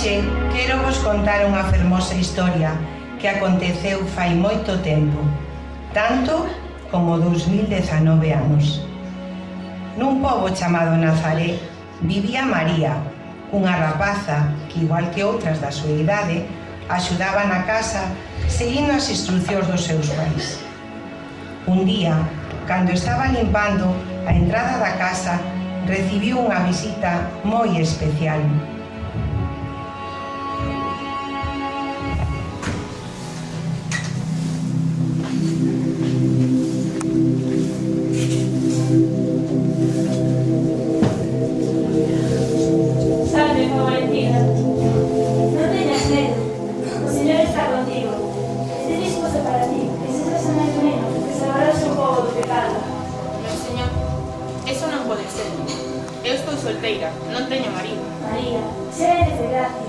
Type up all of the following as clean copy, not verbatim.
Hoxe quero vos contar unha fermosa historia que aconteceu fai moito tempo, tanto como 2019 anos. Nun pobo chamado Nazaré vivía María, unha rapaza que, igual que outras da súa idade, axudaba na casa seguindo as instruccións dos seus pais. Un día, cando estaba limpando a entrada da casa, recibiu unha visita moi especial. Solteira, non teño marido. María, xa eres de gracia.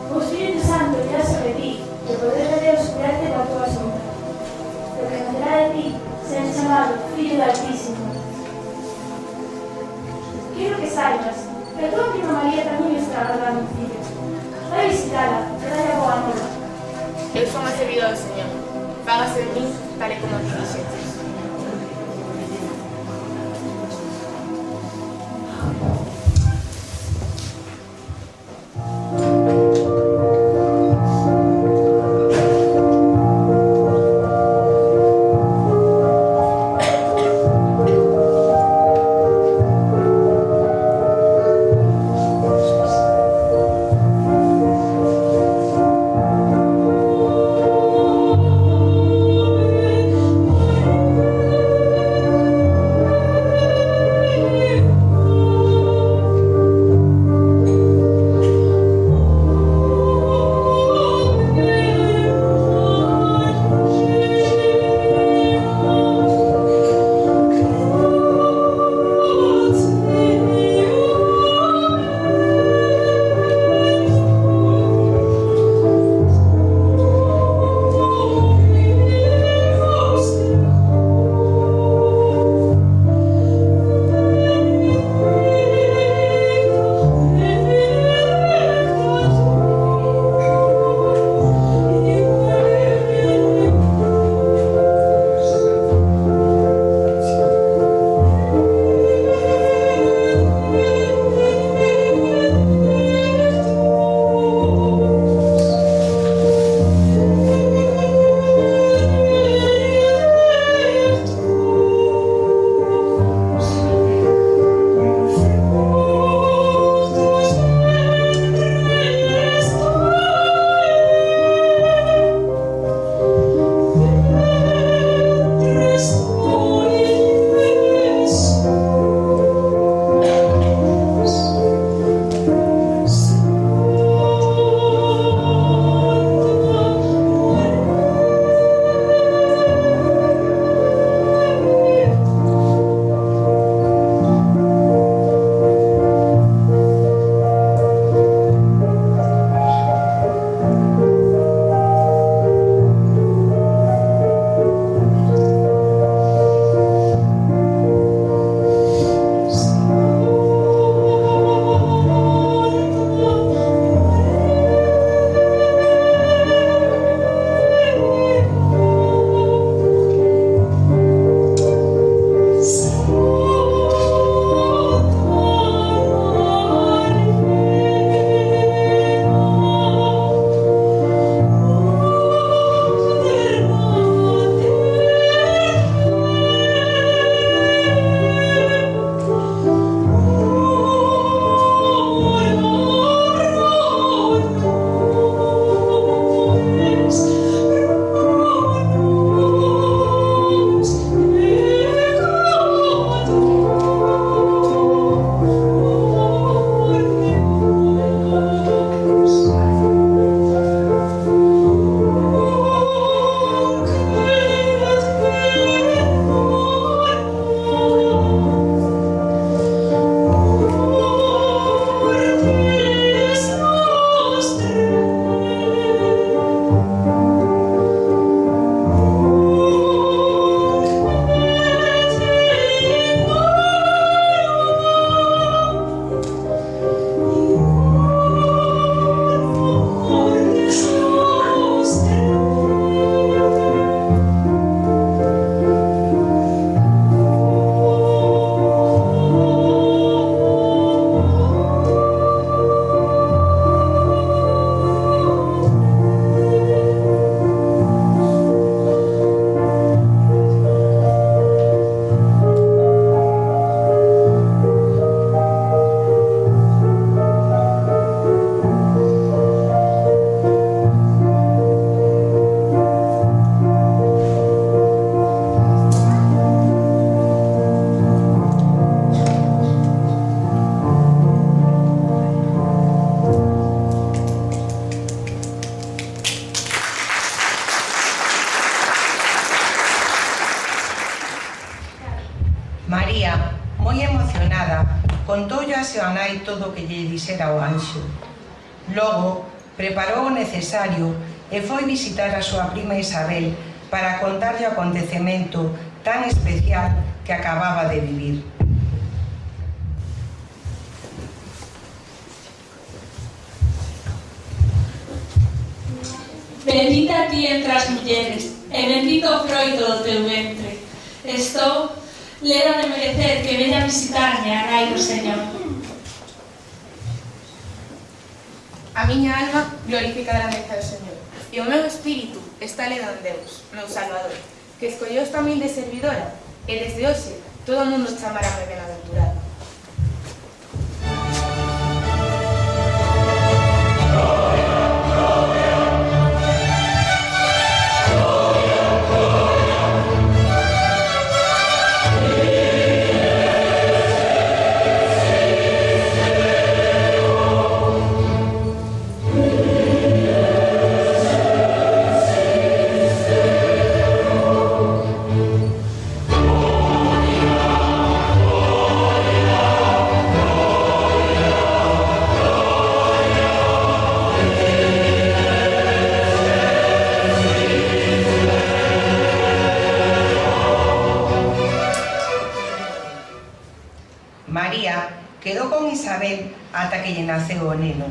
O Espírito Santo irá sobre ti, e o poder de Deus cuidarte da tua sombra. Lo que nacerá de ti será chamado Fillo do Altísimo. Quero que saibas que a tua prima María tamén está agardando un fillo. Vai visitala e dalle a boa nova. Eu son a servidora do Señor. Fágase de min tal e como te dixetes. contoulle a súa nai todo o que lle dixera o anxo. Logo, preparou o necesario e foi visitar a súa prima Isabel para contarlle o acontecemento tan especial que acababa de vivir. Bendita ti entre as mulleres, e bendito o froito do teu ventre. Estou leda de merecer que veña a visitarme a nai do Señor. A miña alma glorifica a grandeza do Señor, e o meu espírito está leda en Deus, meu Salvador, que escolleu esta humilde servidora, e desde hoxe todo o mundo chamarame benaventurada. María quedou con Isabel ata que lle naceu o neno.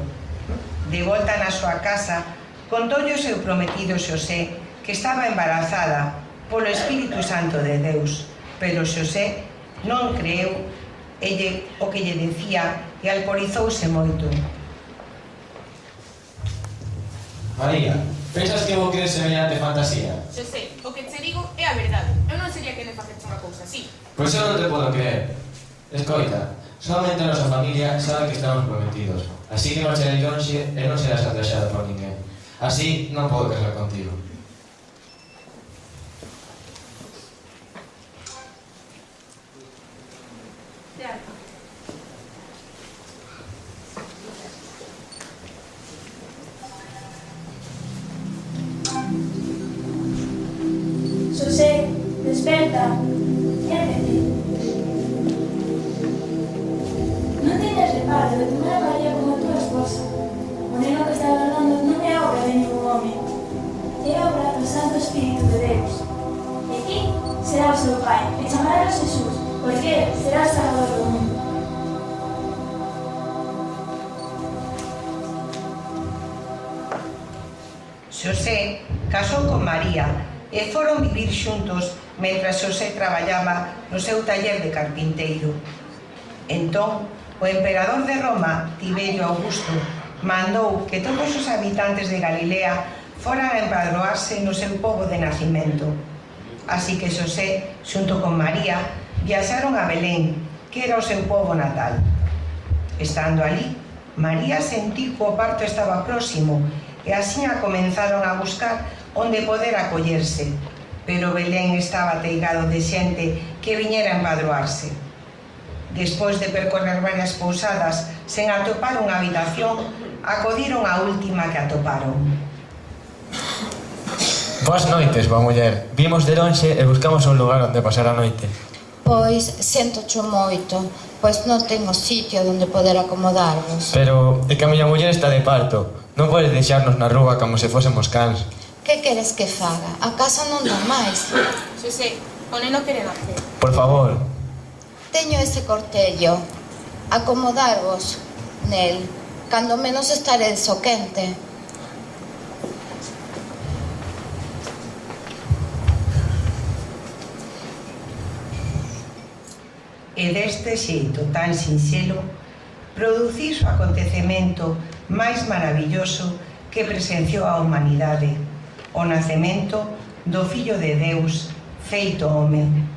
De volta na súa casa, contoulle o seu prometido Xosé que estaba embarazada polo Espírito Santo de Deus, pero Xosé non creeu o que lle dicía e alborizouse moito. María, pensas que vou creer semellante fantasía? Xosé, o que te digo é a verdade. Eu non sería que ne faceche unha cousa así. Pois eu non te podo creer. Escoita, solamente a nosa familia sabe que estamos prometidos. Así que marcharei lonxe e non serás atrasada por ninguén. Así non podo casar contigo. Xosé, desperta, érguete. Non teñas reparo de tomar a María como a tua esposa. O neno que está agardando non é obra de ningún home, é obra do Santo Espírito de Deus. E ti será o seu pai, e chamarás Jesús, porque será o Salvador do mundo. Xosé casou con María e foron vivir xuntos mentras Xosé traballaba no seu taller de carpinteiro. Entón, o emperador de Roma, Tiberio Augusto, mandou que todos os habitantes de Galilea foran a empadroarse no seu pobo de nacimento. Así que Xosé, xunto con María, viaxaron a Belén, que era o seu pobo natal. Estando ali, María sentiu que o parto estaba próximo e axiña comenzaron a buscar onde poder acollerse, pero Belén estaba teigado de xente que viñera a empadroarse. Despois de percorrer varias pousadas sen atopar unha habitación, acodiron á última que atoparon. Boas noites, boa muller. Vimos de lonxe e buscamos un lugar onde pasar a noite. Pois, séntocho moito, pois non tengo sitio onde poder acomodarvos. Pero é que a miña muller está de parto. Non podes deixarnos na rúa como se fósemos cans. Que queres que faga? A casa non dá máis. Xosé, o neno quere nacer. Por favor. Teño ese cortello. Acomodarvos nel. Cando menos estaredes o quente. E deste xeito tan sinxelo, produciu o acontecemento máis maravilloso que presenciou a humanidade, o nacemento do Fillo de Deus feito home.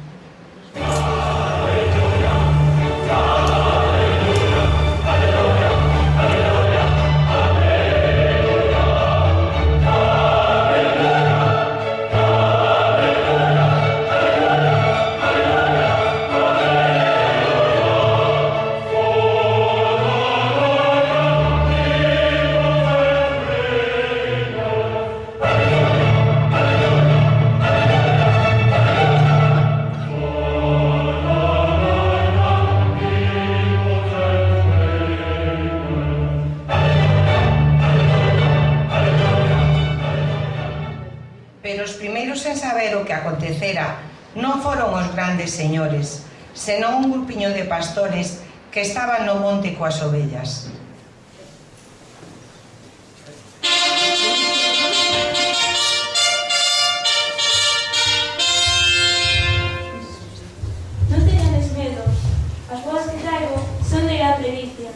seguiu sen saber o que acontecera non foron os grandes señores, senón un grupiño de pastores que estaban no monte coas ovellas. Non teñades medo, as boas que traigo son de gran delicia.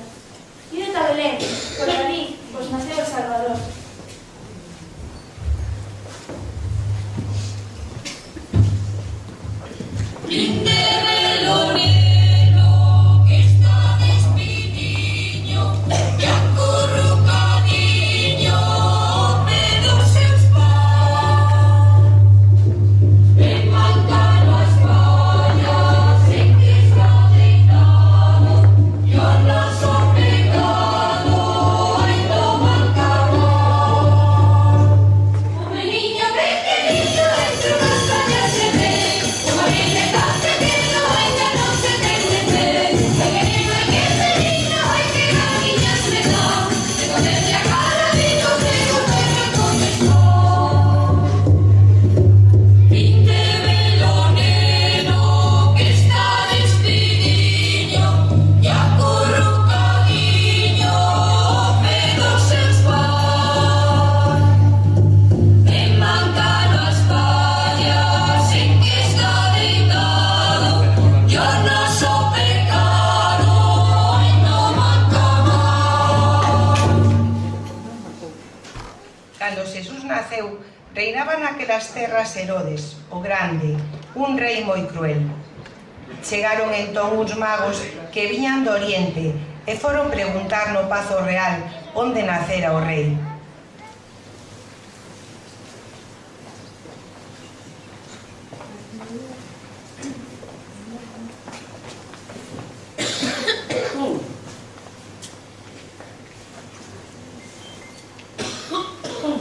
Ide a Belén, por ali vos naceu o Salvador. Cando Xesús naceu, reinaba naquelas terras Herodes, o grande, un rei moi cruel. Chegaron entón uns magos que viñan do oriente e foron preguntar no Pazo Real onde nacera o rei.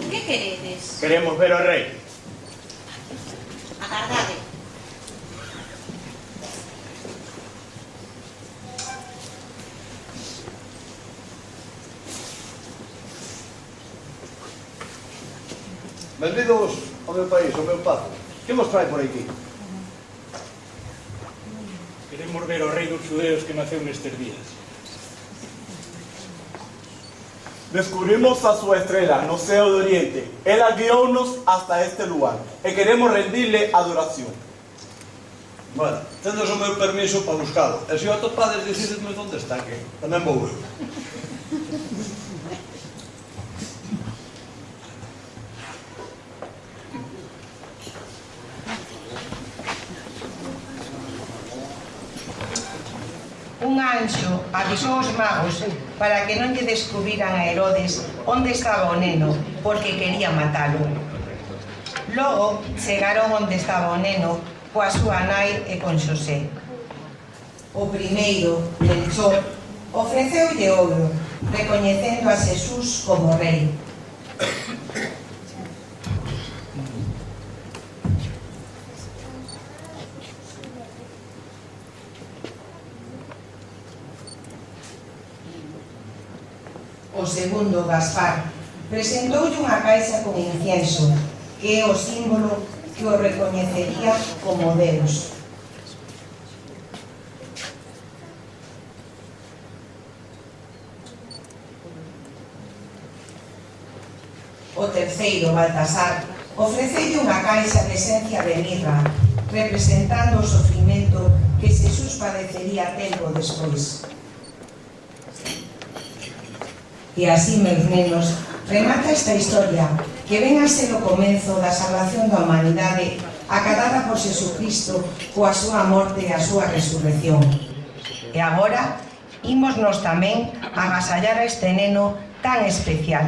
Que queredes? Queremos ver ao rei. Agardade. Benvidos ao meu país, ao meu pazo. Que vos trae por aquí? Queremos ver ao rei dos xudeus que naceu nestes días. Descubrimos a súa estrela no ceo de oriente. Ela guiounos hasta este lugar e queremos rendirle adoración. Bueno, tendes o meu permiso para buscalo. E se o atopades, decidesme onde está, que tamén vou eu. Un anxo avisou os magos para que non lle descubriran a Herodes onde estaba o neno, porque quería matalo. Logo chegaron onde estaba o neno coa súa nai e con Xosé. O primeiro, Melchor, ofreceulle ouro, recoñecendo a Xesús como rei. O segundo, Gaspar, presentoulle unha caixa con incienso, que é o símbolo que o recoñecería como Deus. O terceiro, Baltasar, ofreceulle unha caixa de esencia de mirra, representando o sofrimento que Xesús padecería tempo despois. E así, meus nenos, remata esta historia que ven a ser o comenzo da salvación da humanidade acadada por Xesucristo coa súa morte e a súa resurrección. E agora, ímonos tamén agasallar a este neno tan especial.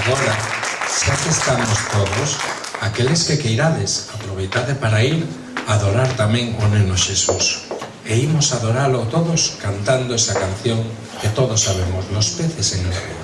Agora, xa que estamos todos, aqueles que queirades, aproveitade para ir a adorar tamén o Neno Xesús. E imos adoralo todos cantando esa canción que todos sabemos, Los peces en el río.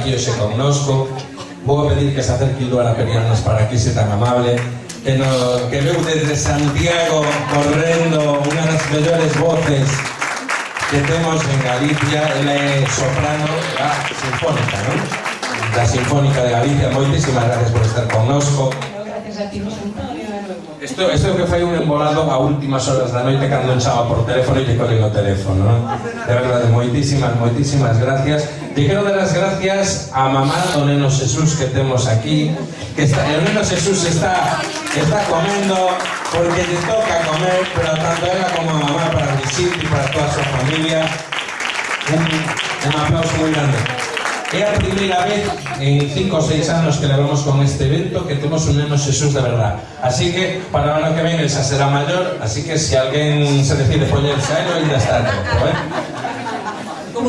Hoxe connosco, vou a pedir que se acerque Ilduara Perianos para aquí, se tan amable, que veu desde Santiago correndo unha das mellores voces que temos en Galicia. Ela é soprano sinfónica, non? Da Sinfónica de Galicia. Moitísimas gracias por estar connosco. Gracias a ti, José Antonio. Isto é que fai un embolado a últimas horas da noite cando enchaba por teléfono e lle collen o teléfono, non? De verdade, moitísimas gracias. Te quero dar as gracias a mamá do Neno Xesús que temos aquí, que el Neno Xesús está comendo porque lle toca comer, pero tanto ela como a mamá para Brigitte e para toda a súa familia, un aplauso moi grande. É a primeira vez en 5 ou 6 anos que levamos con este evento que temos un Neno Xesús de verdad. Así que para o ano que ven el xa será maior, así que se alguén se decide poñerse a él, ainda está a tempo,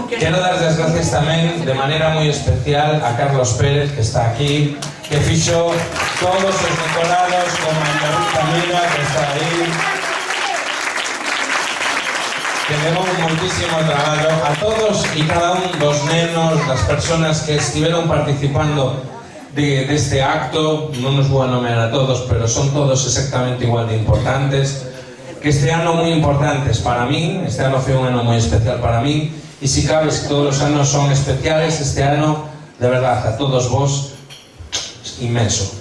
Quero dar as gracias tamén de maneira moi especial a Carlos Pérez, que está aquí, que fixo todos os decorados, como a Marita Mira, que está aí, que levou muitísimo traballo a todos e cada un dos nenos, das personas que estiveron participando deste acto. Non os vou a nomear a todos, pero son todos exactamente igual de importantes, que este ano moi importantes para min, este ano foi un ano moi especial para min, e si cabes que todos os anos son especiales, este ano, de verdad, a todos vos, inmenso.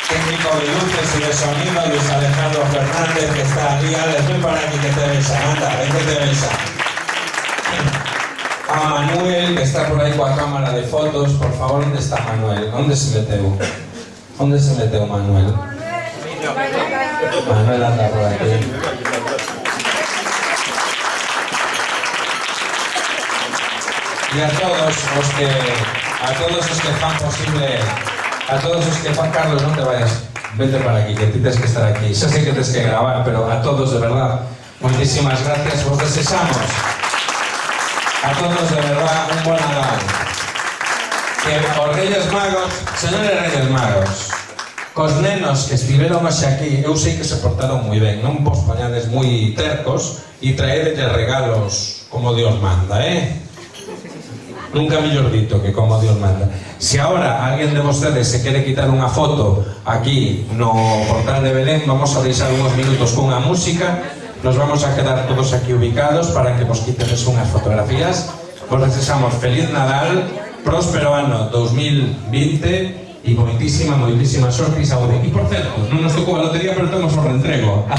Técnico de luces y de sonido, Luis Alejandro Fernández, que está aquí. Alex, ven para aquí que te besa, anda, ven que te besa. A Manuel, que está por aí coa cámara de fotos. Por favor, onde está Manuel? Onde se meteu? Onde se meteu Manuel? Manuel anda por aquí. E a todos os que fan posible, a todos os que fan, Carlos, non te vayas, vete para aquí, que ti tens que estar aquí. Xa sei que tens que gravar, pero a todos, de verdad, moitísimas gracias. Vos desexamos a todos, de verdad, un buen Nadal. Que os Reyes Magos, señores Reyes Magos, cos nenos que estiveron hoxe aquí, eu sei que se portaron moi ben, non vos poñades moi tercos e traedelle regalos como Dios manda, Nunca mellor dito que como Dios manda. Se ahora alguén de vostedes se quere quitar unha foto aquí no portal de Belén, vamos a deixar unos minutos cunha música, nos vamos a quedar todos aquí ubicados para que vos quitedes unhas fotografías. Vos desexamos feliz Nadal, próspero ano 2020 e moitísima sorte e saúde. E por certo, non nos tocou a lotería, pero temos o reentrego.